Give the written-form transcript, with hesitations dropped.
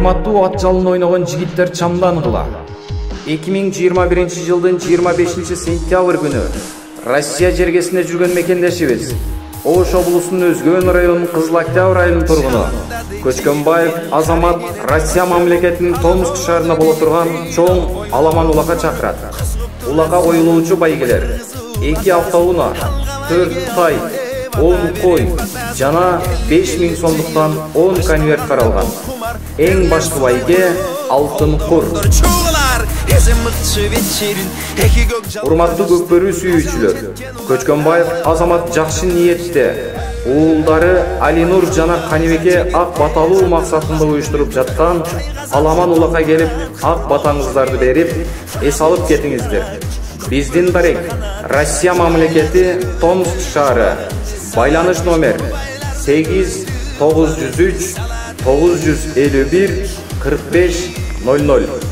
Урматтуу ат жалын ойногон жигиттер чамдангыла. 2021 жылдын 25 сентябрь күнү Россия жергесинде жүргөн мекендешибиз Ош облусунун Өзгөн районунун Кызыл Октябрь айылынын тургуну Көчкөнбаев Азамат Россия мамлекетинин Томск шаарында боло турган чоң аламан улакка чакырат. Улакка коюлуучу байгелер 2 автоунаа, 4 тай, 10 кой жана 5000 сомдуктан 10 конверт каралган. Эң башкы байге алтын кур. Урматтуу көкбөрү сүйүүчүлөр, Көчкөнбаев Азамат жакшы ниетте уулдары Алинур жана Канибеке ак баталуу максатында уюштуруп жаткан аламан улакка келип ак батаңыздарды берип, эс алып кетиңиздер. Биздин дарек Россия мамлекети Томск шаары. Байланыш номер 8 903 951 45 00.